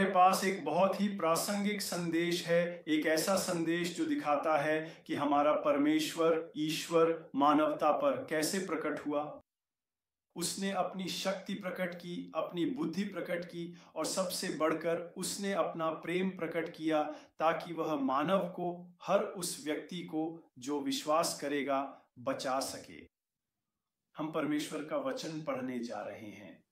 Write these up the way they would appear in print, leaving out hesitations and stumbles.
पास एक बहुत ही प्रासंगिक संदेश है, एक ऐसा संदेश जो दिखाता है कि हमारा परमेश्वर, ईश्वर मानवता पर कैसे प्रकट हुआ। उसने अपनी शक्ति प्रकट की, अपनी बुद्धि प्रकट की और सबसे बढ़कर उसने अपना प्रेम प्रकट किया ताकि वह मानव को, हर उस व्यक्ति को जो विश्वास करेगा, बचा सके। हम परमेश्वर का वचन पढ़ने जा रहे हैं।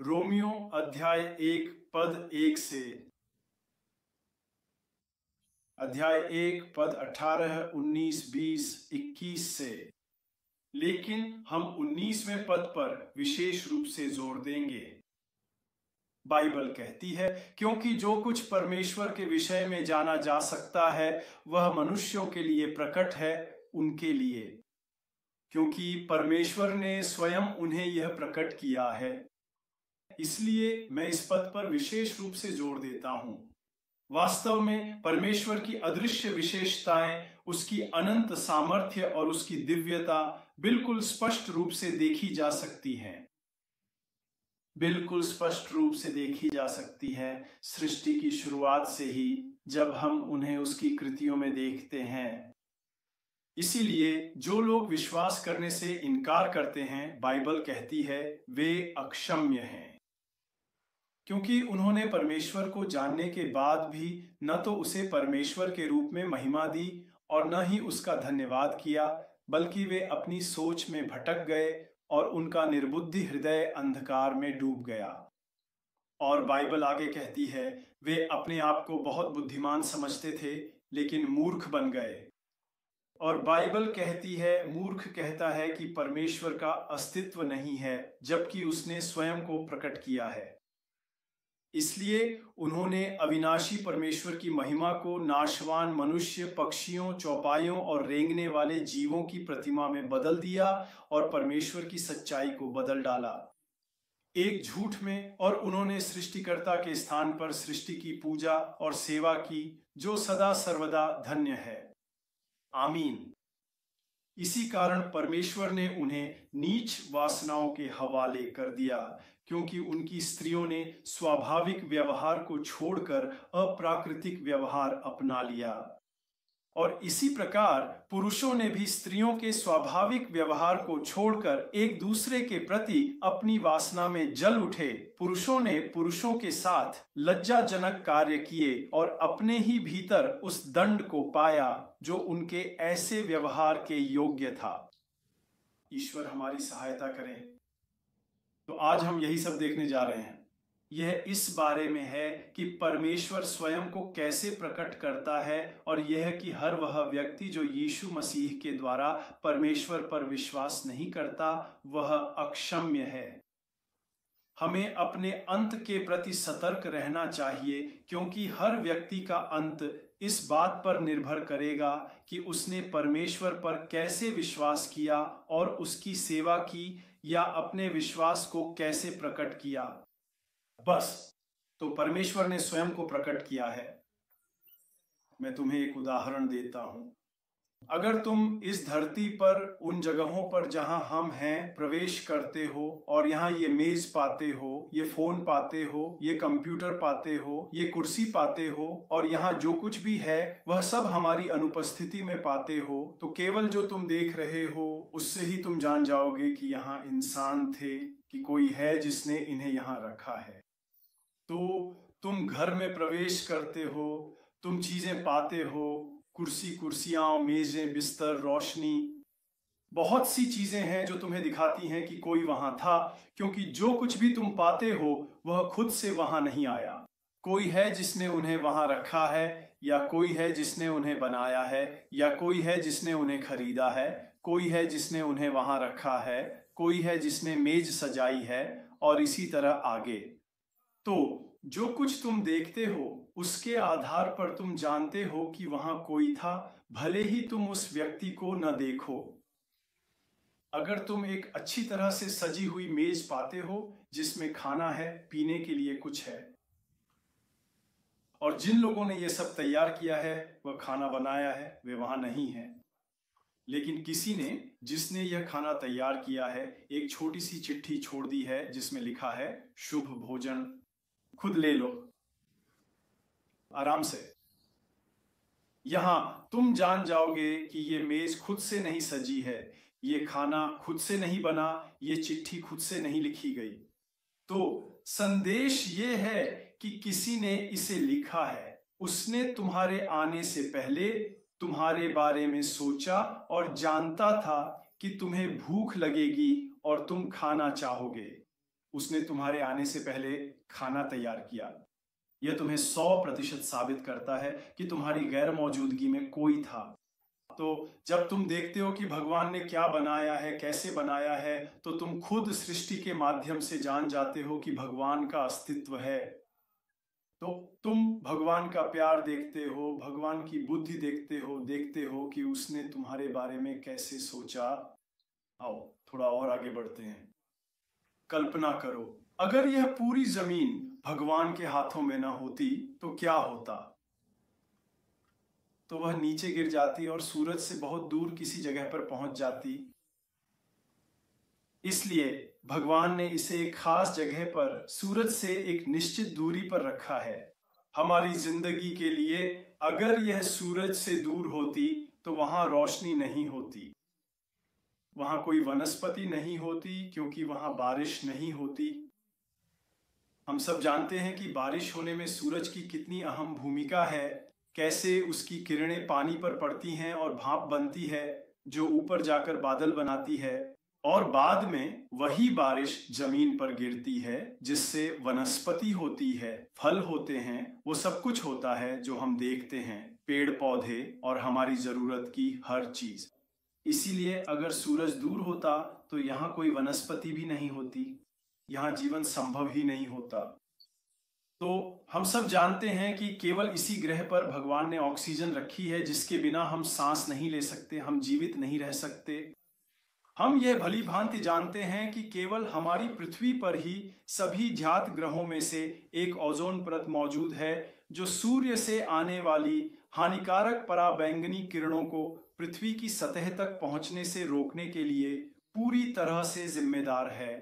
रोमियो अध्याय 1 पद 1 से, अध्याय 1 पद 18, 19, 20, 21 से। लेकिन हम 19वें पद पर विशेष रूप से जोर देंगे। बाइबल कहती है, क्योंकि जो कुछ परमेश्वर के विषय में जाना जा सकता है वह मनुष्यों के लिए प्रकट है, उनके लिए, क्योंकि परमेश्वर ने स्वयं उन्हें यह प्रकट किया है। इसलिए मैं इस पद पर विशेष रूप से जोर देता हूं। वास्तव में परमेश्वर की अदृश्य विशेषताएं, उसकी अनंत सामर्थ्य और उसकी दिव्यता बिल्कुल स्पष्ट रूप से देखी जा सकती हैं। बिल्कुल स्पष्ट रूप से देखी जा सकती है सृष्टि की शुरुआत से ही, जब हम उन्हें उसकी कृतियों में देखते हैं। इसीलिए जो लोग विश्वास करने से इनकार करते हैं, बाइबल कहती है वे अक्षम्य हैं, क्योंकि उन्होंने परमेश्वर को जानने के बाद भी न तो उसे परमेश्वर के रूप में महिमा दी और न ही उसका धन्यवाद किया, बल्कि वे अपनी सोच में भटक गए और उनका निर्बुद्धि हृदय अंधकार में डूब गया। और बाइबल आगे कहती है, वे अपने आप को बहुत बुद्धिमान समझते थे लेकिन मूर्ख बन गए। और बाइबल कहती है, मूर्ख कहता है कि परमेश्वर का अस्तित्व नहीं है, जबकि उसने स्वयं को प्रकट किया है। इसलिए उन्होंने अविनाशी परमेश्वर की महिमा को नाशवान मनुष्य, पक्षियों, चौपाइयों और रेंगने वाले जीवों की प्रतिमा में बदल दिया और परमेश्वर की सच्चाई को बदल डाला एक झूठ में। और उन्होंने सृष्टिकर्ता के स्थान पर सृष्टि की पूजा और सेवा की, जो सदा सर्वदा धन्य है। आमीन। इसी कारण परमेश्वर ने उन्हें नीच वासनाओं के हवाले कर दिया, क्योंकि उनकी स्त्रियों ने स्वाभाविक व्यवहार को छोड़कर अप्राकृतिक व्यवहार अपना लिया। और इसी प्रकार पुरुषों ने भी स्त्रियों के स्वाभाविक व्यवहार को छोड़कर एक दूसरे के प्रति अपनी वासना में जल उठे। पुरुषों ने पुरुषों के साथ लज्जाजनक कार्य किए और अपने ही भीतर उस दंड को पाया जो उनके ऐसे व्यवहार के योग्य था। ईश्वर हमारी सहायता करें। तो आज हम यही सब देखने जा रहे हैं। यह इस बारे में है कि परमेश्वर स्वयं को कैसे प्रकट करता है, और यह कि हर वह व्यक्ति जो यीशु मसीह के द्वारा परमेश्वर पर विश्वास नहीं करता वह अक्षम्य है। हमें अपने अंत के प्रति सतर्क रहना चाहिए, क्योंकि हर व्यक्ति का अंत इस बात पर निर्भर करेगा कि उसने परमेश्वर पर कैसे विश्वास किया और उसकी सेवा की, या अपने विश्वास को कैसे प्रकट किया। बस, तो परमेश्वर ने स्वयं को प्रकट किया है। मैं तुम्हें एक उदाहरण देता हूं। अगर तुम इस धरती पर उन जगहों पर जहां हम हैं प्रवेश करते हो और यहाँ ये मेज पाते हो, ये फोन पाते हो, ये कंप्यूटर पाते हो, ये कुर्सी पाते हो, और यहाँ जो कुछ भी है वह सब हमारी अनुपस्थिति में पाते हो, तो केवल जो तुम देख रहे हो उससे ही तुम जान जाओगे कि यहाँ इंसान थे, कि कोई है जिसने इन्हें यहाँ रखा है। तो तुम घर में प्रवेश करते हो, तुम चीजें पाते हो, कुर्सी, कुर्सियां, मेजें, बिस्तर, रोशनी, बहुत सी चीजें हैं जो तुम्हें दिखाती हैं कि कोई वहां था, क्योंकि जो कुछ भी तुम पाते हो वह खुद से वहां नहीं आया। कोई है जिसने उन्हें वहां रखा है, या कोई है जिसने उन्हें बनाया है, या कोई है जिसने उन्हें खरीदा है, कोई है जिसने उन्हें वहां रखा है, कोई है जिसने मेज सजाई है, और इसी तरह आगे। तो जो कुछ तुम देखते हो उसके आधार पर तुम जानते हो कि वहां कोई था, भले ही तुम उस व्यक्ति को न देखो। अगर तुम एक अच्छी तरह से सजी हुई मेज पाते हो जिसमें खाना है, पीने के लिए कुछ है, और जिन लोगों ने यह सब तैयार किया है, वह खाना बनाया है, वे वहां नहीं है, लेकिन किसी ने, जिसने यह खाना तैयार किया है, एक छोटी सी चिट्ठी छोड़ दी है जिसमें लिखा है शुभ भोजन, खुद ले लो। आराम से। यहां तुम जान जाओगे कि ये मेज खुद से नहीं सजी है, ये खाना खुद से नहीं बना, ये चिट्ठी खुद से नहीं लिखी गई। तो संदेश ये है कि किसी ने इसे लिखा है। उसने तुम्हारे आने से पहले तुम्हारे बारे में सोचा और जानता था कि तुम्हें भूख लगेगी और तुम खाना चाहोगे। उसने तुम्हारे आने से पहले खाना तैयार किया। यह तुम्हें 100% साबित करता है कि तुम्हारी गैर मौजूदगी में कोई था। तो जब तुम देखते हो कि भगवान ने क्या बनाया है, कैसे बनाया है, तो तुम खुद सृष्टि के माध्यम से जान जाते हो कि भगवान का अस्तित्व है। तो तुम भगवान का प्यार देखते हो, भगवान की बुद्धि देखते हो कि उसने तुम्हारे बारे में कैसे सोचा। आओ थोड़ा और आगे बढ़ते हैं। कल्पना करो, अगर यह पूरी जमीन भगवान के हाथों में ना होती तो क्या होता? तो वह नीचे गिर जाती और सूरज से बहुत दूर किसी जगह पर पहुंच जाती। इसलिए भगवान ने इसे एक खास जगह पर सूरज से एक निश्चित दूरी पर रखा है। हमारी जिंदगी के लिए अगर यह सूरज से दूर होती तो वहां रोशनी नहीं होती, वहां कोई वनस्पति नहीं होती, क्योंकि वहां बारिश नहीं होती। हम सब जानते हैं कि बारिश होने में सूरज की कितनी अहम भूमिका है, कैसे उसकी किरणें पानी पर पड़ती हैं और भाप बनती है जो ऊपर जाकर बादल बनाती है, और बाद में वही बारिश जमीन पर गिरती है जिससे वनस्पति होती है, फल होते हैं, वो सब कुछ होता है जो हम देखते हैं, पेड़ पौधे और हमारी जरूरत की हर चीज। इसीलिए अगर सूरज दूर होता तो यहाँ कोई वनस्पति भी नहीं होती, यहाँ जीवन संभव ही नहीं होता। तो हम सब जानते हैं कि केवल इसी ग्रह पर भगवान ने ऑक्सीजन रखी है जिसके बिना हम सांस नहीं ले सकते, हम जीवित नहीं रह सकते। हम यह भली भांति जानते हैं कि केवल हमारी पृथ्वी पर ही सभी ज्ञात ग्रहों में से एक ओजोन परत मौजूद है जो सूर्य से आने वाली हानिकारक पराबैंगनी किरणों को पृथ्वी की सतह तक पहुंचने से रोकने के लिए पूरी तरह से जिम्मेदार है,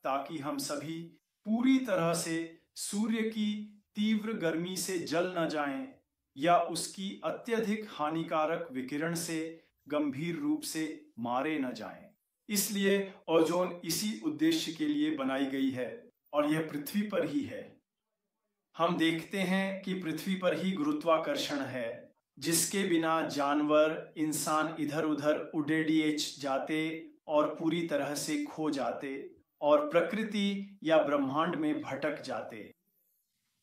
ताकि हम सभी पूरी तरह से सूर्य की तीव्र गर्मी से जल न जाएं या उसकी अत्यधिक हानिकारक विकिरण से गंभीर रूप से मारे न जाएं। इसलिए ओजोन इसी उद्देश्य के लिए बनाई गई है और यह पृथ्वी पर ही है। हम देखते हैं कि पृथ्वी पर ही गुरुत्वाकर्षण है, जिसके बिना जानवर, इंसान इधर उधर उड़ेडिएच जाते और पूरी तरह से खो जाते और प्रकृति या ब्रह्मांड में भटक जाते।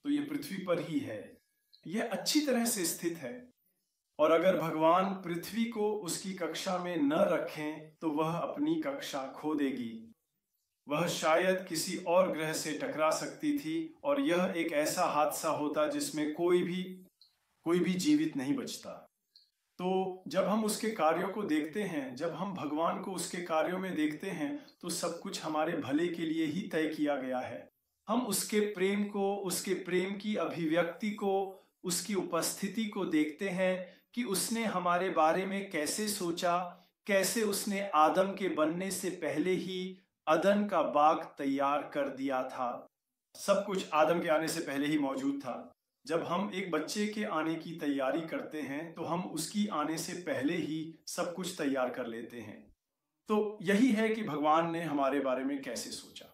तो यह पृथ्वी पर ही है, यह अच्छी तरह से स्थित है। और अगर भगवान पृथ्वी को उसकी कक्षा में न रखें तो वह अपनी कक्षा खो देगी। वह शायद किसी और ग्रह से टकरा सकती थी और यह एक ऐसा हादसा होता जिसमें कोई भी जीवित नहीं बचता। तो जब हम उसके कार्यों को देखते हैं, जब हम भगवान को उसके कार्यों में देखते हैं, तो सब कुछ हमारे भले के लिए ही तय किया गया है। हम उसके प्रेम को, उसके प्रेम की अभिव्यक्ति को, उसकी उपस्थिति को देखते हैं कि उसने हमारे बारे में कैसे सोचा, कैसे उसने आदम के बनने से पहले ही अदन का बाग तैयार कर दिया था। सब कुछ आदम के आने से पहले ही मौजूद था। जब हम एक बच्चे के आने की तैयारी करते हैं तो हम उसकी आने से पहले ही सब कुछ तैयार कर लेते हैं। तो यही है कि भगवान ने हमारे बारे में कैसे सोचा।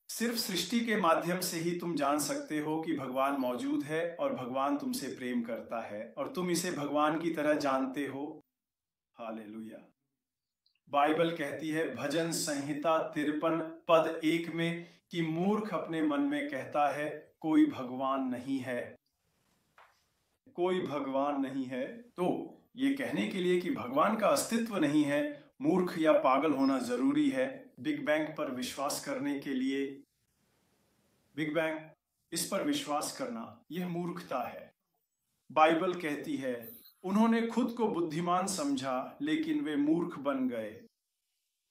सिर्फ सृष्टि के माध्यम से ही तुम जान सकते हो कि भगवान मौजूद है और भगवान तुमसे प्रेम करता है और तुम इसे भगवान की तरह जानते हो। हालेलुया। बाइबल कहती है भजन संहिता 53 पद 1 में कि मूर्ख अपने मन में कहता है कोई भगवान नहीं है, कोई भगवान नहीं है। तो ये कहने के लिए कि भगवान का अस्तित्व नहीं है, मूर्ख या पागल होना जरूरी है। बिग बैंग पर विश्वास करने के लिए, बिग बैंग, इस पर विश्वास करना यह मूर्खता है। बाइबल कहती है उन्होंने खुद को बुद्धिमान समझा लेकिन वे मूर्ख बन गए।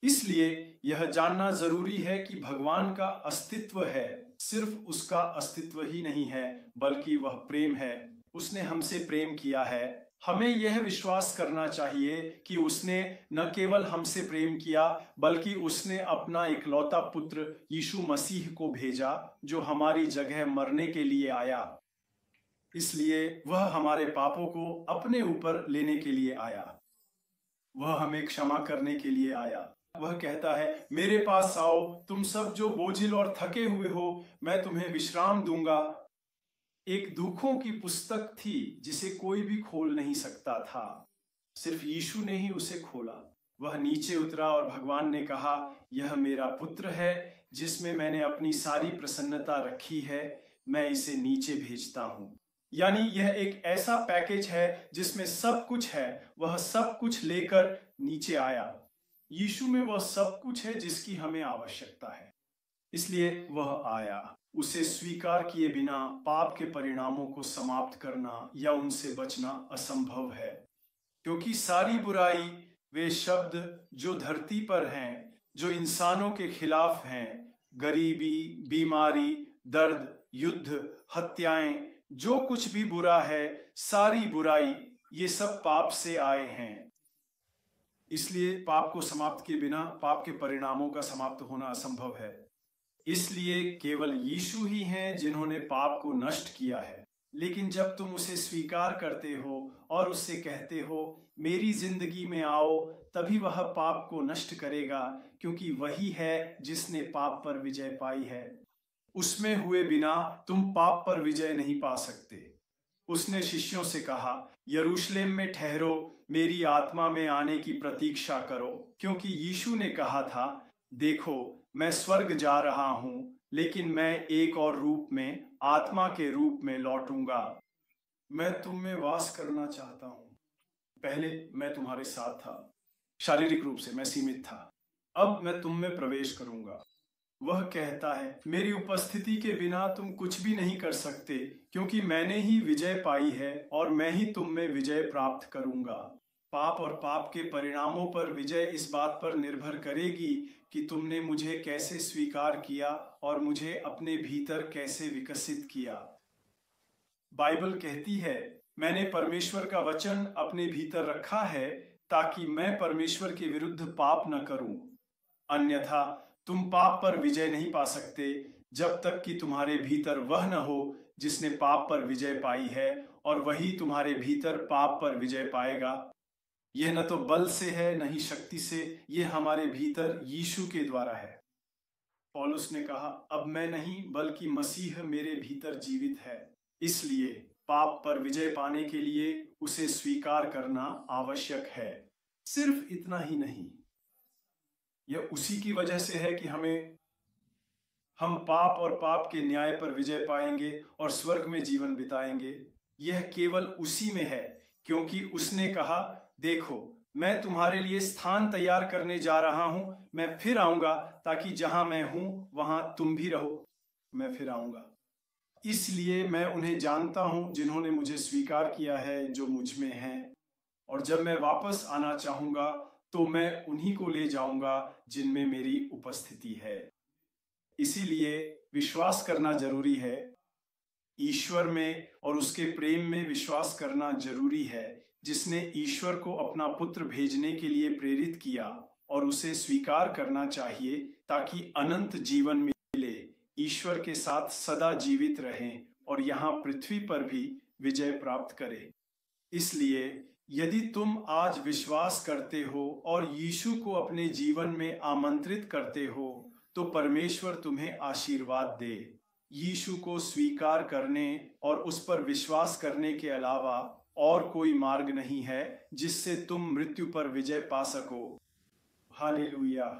इसलिए यह जानना जरूरी है कि भगवान का अस्तित्व है। सिर्फ उसका अस्तित्व ही नहीं है बल्कि वह प्रेम है। उसने हमसे प्रेम किया है। हमें यह विश्वास करना चाहिए कि उसने न केवल हमसे प्रेम किया बल्कि उसने अपना इकलौता पुत्र यीशु मसीह को भेजा जो हमारी जगह मरने के लिए आया। इसलिए वह हमारे पापों को अपने ऊपर लेने के लिए आया। वह हमें क्षमा करने के लिए आया। वह कहता है, मेरे पास आओ तुम सब जो बोझिल और थके हुए हो, मैं तुम्हें विश्राम दूंगा। एक दुखों की पुस्तक थी जिसे कोई भी खोल नहीं सकता था, सिर्फ यीशु ने ही उसे खोला। वह नीचे उतरा और भगवान ने कहा, यह मेरा पुत्र है जिसमें मैंने अपनी सारी प्रसन्नता रखी है, मैं इसे नीचे भेजता हूं। यानी यह एक ऐसा पैकेज है जिसमें सब कुछ है। वह सब कुछ लेकर नीचे आया। यीशु में वह सब कुछ है जिसकी हमें आवश्यकता है, इसलिए वह आया। उसे स्वीकार किए बिना पाप के परिणामों को समाप्त करना या उनसे बचना असंभव है, क्योंकि सारी बुराई, वे शब्द जो धरती पर हैं, जो इंसानों के खिलाफ हैं, गरीबी, बीमारी, दर्द, युद्ध, हत्याएं, जो कुछ भी बुरा है, सारी बुराई, ये सब पाप से आए हैं। इसलिए पाप को समाप्त किए बिना पाप के परिणामों का समाप्त होना असंभव है। इसलिए केवल यीशु ही हैं जिन्होंने पाप को नष्ट किया है। लेकिन जब तुम उसे स्वीकार करते हो और उससे कहते हो, मेरी जिंदगी में आओ, तभी वह पाप को नष्ट करेगा, क्योंकि वही है जिसने पाप पर विजय पाई है। उसमें हुए बिना तुम पाप पर विजय नहीं पा सकते। उसने शिष्यों से कहा, यरूशलेम में ठहरो, मेरी आत्मा में आने की प्रतीक्षा करो, क्योंकि यीशु ने कहा था, देखो मैं स्वर्ग जा रहा हूं, लेकिन मैं एक और रूप में, आत्मा के रूप में लौटूंगा। मैं तुम में वास करना चाहता हूं। पहले मैं तुम्हारे साथ था, शारीरिक रूप से मैं सीमित था, अब मैं तुम में प्रवेश करूंगा। वह कहता है, मेरी उपस्थिति के बिना तुम कुछ भी नहीं कर सकते, क्योंकि मैंने ही विजय पाई है और मैं ही तुम में विजय प्राप्त करूंगा। पाप और पाप के परिणामों पर विजय इस बात पर निर्भर करेगी कि तुमने मुझे कैसे स्वीकार किया और मुझे अपने भीतर कैसे विकसित किया। बाइबल कहती है, मैंने परमेश्वर का वचन अपने भीतर रखा है ताकि मैं परमेश्वर के विरुद्ध पाप न करूं। अन्यथा तुम पाप पर विजय नहीं पा सकते जब तक कि तुम्हारे भीतर वह न हो जिसने पाप पर विजय पाई है, और वही तुम्हारे भीतर पाप पर विजय पाएगा। यह न तो बल से है, न ही शक्ति से, यह हमारे भीतर यीशु के द्वारा है। पौलुस ने कहा, अब मैं नहीं बल्कि मसीह मेरे भीतर जीवित है। इसलिए पाप पर विजय पाने के लिए उसे स्वीकार करना आवश्यक है। सिर्फ इतना ही नहीं, यह उसी की वजह से है कि हम पाप और पाप के न्याय पर विजय पाएंगे और स्वर्ग में जीवन बिताएंगे। यह केवल उसी में है, क्योंकि उसने कहा, देखो मैं तुम्हारे लिए स्थान तैयार करने जा रहा हूं, मैं फिर आऊंगा ताकि जहां मैं हूं वहां तुम भी रहो। मैं फिर आऊंगा, इसलिए मैं उन्हें जानता हूं जिन्होंने मुझे स्वीकार किया है, जो मुझ में हैं, और जब मैं वापस आना चाहूंगा तो मैं उन्हीं को ले जाऊंगा जिनमें मेरी उपस्थिति है। इसीलिए विश्वास करना जरूरी है, ईश्वर में और उसके प्रेम में विश्वास करना जरूरी है, जिसने ईश्वर को अपना पुत्र भेजने के लिए प्रेरित किया, और उसे स्वीकार करना चाहिए ताकि अनंत जीवन मिले, ईश्वर के साथ सदा जीवित रहें और यहाँ पृथ्वी पर भी विजय प्राप्त करें। इसलिए यदि तुम आज विश्वास करते हो और यीशु को अपने जीवन में आमंत्रित करते हो, तो परमेश्वर तुम्हें आशीर्वाद दे। यीशु को स्वीकार करने और उस पर विश्वास करने के अलावा और कोई मार्ग नहीं है जिससे तुम मृत्यु पर विजय पा सको। हालेलुया।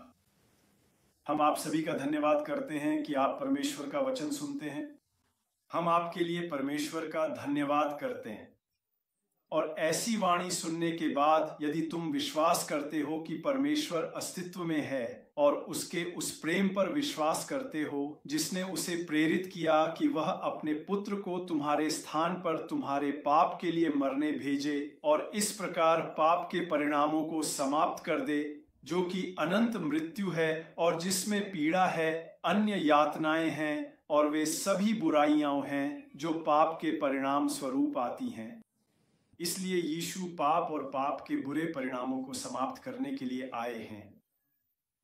हम आप सभी का धन्यवाद करते हैं कि आप परमेश्वर का वचन सुनते हैं। हम आपके लिए परमेश्वर का धन्यवाद करते हैं। और ऐसी वाणी सुनने के बाद यदि तुम विश्वास करते हो कि परमेश्वर अस्तित्व में है और उसके उस प्रेम पर विश्वास करते हो जिसने उसे प्रेरित किया कि वह अपने पुत्र को तुम्हारे स्थान पर तुम्हारे पाप के लिए मरने भेजे और इस प्रकार पाप के परिणामों को समाप्त कर दे, जो कि अनंत मृत्यु है और जिसमें पीड़ा है, अन्य यातनाएं हैं और वे सभी बुराइयां हैं जो पाप के परिणाम स्वरूप आती हैं। इसलिए यीशु पाप और पाप के बुरे परिणामों को समाप्त करने के लिए आए हैं।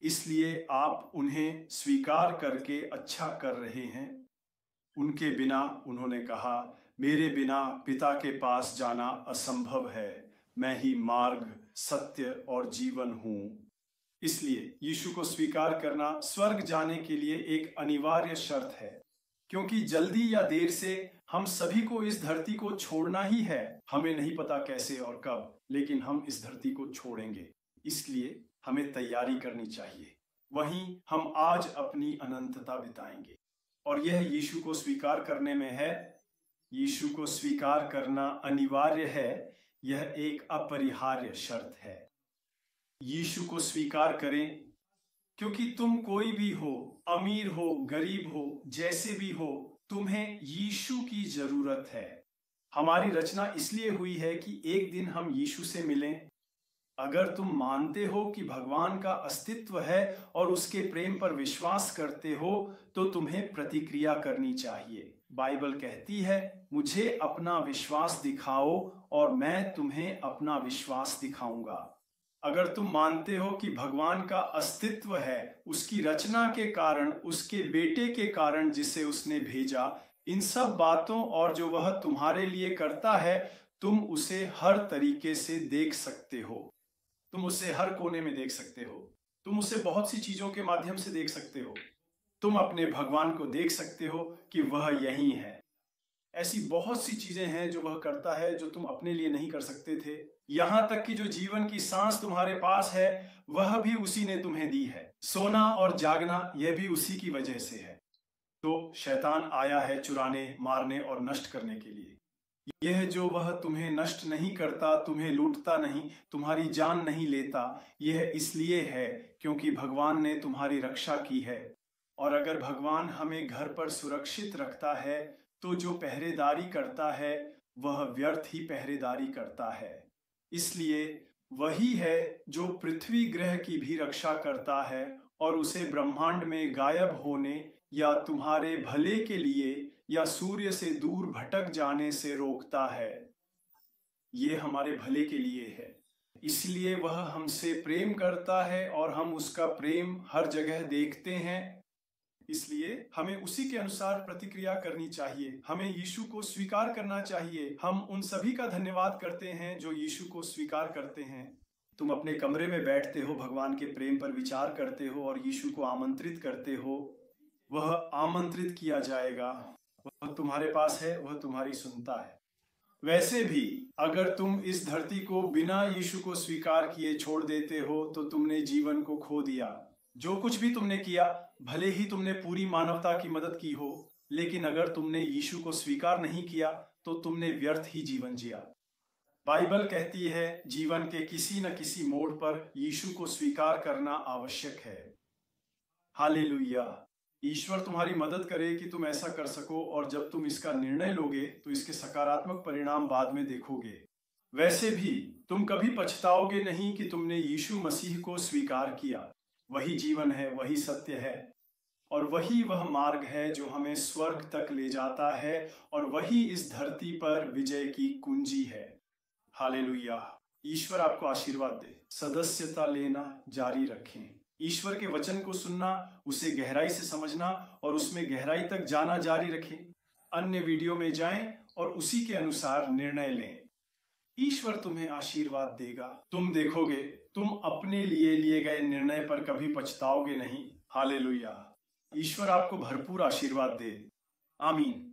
इसलिए आप उन्हें स्वीकार करके अच्छा कर रहे हैं। उनके बिना, उन्होंने कहा, मेरे बिना पिता के पास जाना असंभव है। मैं ही मार्ग, सत्य और जीवन हूँ। इसलिए यीशु को स्वीकार करना स्वर्ग जाने के लिए एक अनिवार्य शर्त है, क्योंकि जल्दी या देर से हम सभी को इस धरती को छोड़ना ही है। हमें नहीं पता कैसे और कब, लेकिन हम इस धरती को छोड़ेंगे। इसलिए हमें तैयारी करनी चाहिए। वहीं हम आज अपनी अनंतता बिताएंगे, और यह यीशु को स्वीकार करने में है। यीशु को स्वीकार करना अनिवार्य है। यह एक अपरिहार्य शर्त है। यीशु को स्वीकार करें, क्योंकि तुम कोई भी हो, अमीर हो, गरीब हो, जैसे भी हो, तुम्हें यीशु की जरूरत है। हमारी रचना इसलिए हुई है कि एक दिन हम यीशु से मिलें। अगर तुम मानते हो कि भगवान का अस्तित्व है और उसके प्रेम पर विश्वास करते हो, तो तुम्हें प्रतिक्रिया करनी चाहिए। बाइबल कहती है, मुझे अपना विश्वास दिखाओ और मैं तुम्हें अपना विश्वास दिखाऊंगा। अगर तुम मानते हो कि भगवान का अस्तित्व है, उसकी रचना के कारण, उसके बेटे के कारण जिसे उसने भेजा, इन सब बातों और जो वह तुम्हारे लिए करता है, तुम उसे हर तरीके से देख सकते हो। तुम उसे हर कोने में देख सकते हो। तुम उसे बहुत सी चीजों के माध्यम से देख सकते हो। तुम अपने भगवान को देख सकते हो कि वह यही है। ऐसी बहुत सी चीजें हैं जो वह करता है, जो तुम अपने लिए नहीं कर सकते थे। यहाँ तक कि जो जीवन की सांस तुम्हारे पास है, वह भी उसी ने तुम्हें दी है। सोना और जागना, यह भी उसी की वजह से है। तो शैतान आया है चुराने, मारने और नष्ट करने के लिए। यह जो वह तुम्हें नष्ट नहीं करता, तुम्हें लूटता नहीं, तुम्हारी जान नहीं लेता, यह इसलिए है क्योंकि भगवान ने तुम्हारी रक्षा की है। और अगर भगवान हमें घर पर सुरक्षित रखता है, तो जो पहरेदारी करता है वह व्यर्थ ही पहरेदारी करता है। इसलिए वही है जो पृथ्वी ग्रह की भी रक्षा करता है और उसे ब्रह्मांड में गायब होने या तुम्हारे भले के लिए या सूर्य से दूर भटक जाने से रोकता है। ये हमारे भले के लिए है। इसलिए वह हमसे प्रेम करता है और हम उसका प्रेम हर जगह देखते हैं। इसलिए हमें उसी के अनुसार प्रतिक्रिया करनी चाहिए। हमें यीशु को स्वीकार करना चाहिए। हम उन सभी का धन्यवाद करते हैं जो यीशु को स्वीकार करते हैं। तुम अपने कमरे में बैठते हो, भगवान के प्रेम पर विचार करते हो और यीशु को आमंत्रित करते हो। वह आमंत्रित किया जाएगा। वह तुम्हारे पास है, वह तुम्हारी सुनता है। वैसे भी अगर तुम इस धरती को बिना यीशु को स्वीकार किए छोड़ देते हो, तो तुमने जीवन को खो दिया। जो कुछ भी तुमने किया, भले ही तुमने पूरी मानवता की मदद की हो, लेकिन अगर तुमने यीशु को स्वीकार नहीं किया, तो तुमने व्यर्थ ही जीवन जिया। बाइबल कहती है, जीवन के किसी न किसी मोड़ पर यीशु को स्वीकार करना आवश्यक है। हालेलुया। ईश्वर तुम्हारी मदद करे कि तुम ऐसा कर सको, और जब तुम इसका निर्णय लोगे तो इसके सकारात्मक परिणाम बाद में देखोगे। वैसे भी तुम कभी पछताओगे नहीं कि तुमने यीशु मसीह को स्वीकार किया। वही जीवन है, वही सत्य है, और वही वह मार्ग है जो हमें स्वर्ग तक ले जाता है, और वही इस धरती पर विजय की कुंजी है। हालेलुया। ईश्वर आपको आशीर्वाद दे। सदस्यता लेना जारी रखें। ईश्वर के वचन को सुनना, उसे गहराई से समझना और उसमें गहराई तक जाना जारी रखें। अन्य वीडियो में जाएं और उसी के अनुसार निर्णय लें। ईश्वर तुम्हें आशीर्वाद देगा। तुम देखोगे, तुम अपने लिए गए निर्णय पर कभी पछताओगे नहीं। हालेलुया। ईश्वर आपको भरपूर आशीर्वाद दे। आमीन।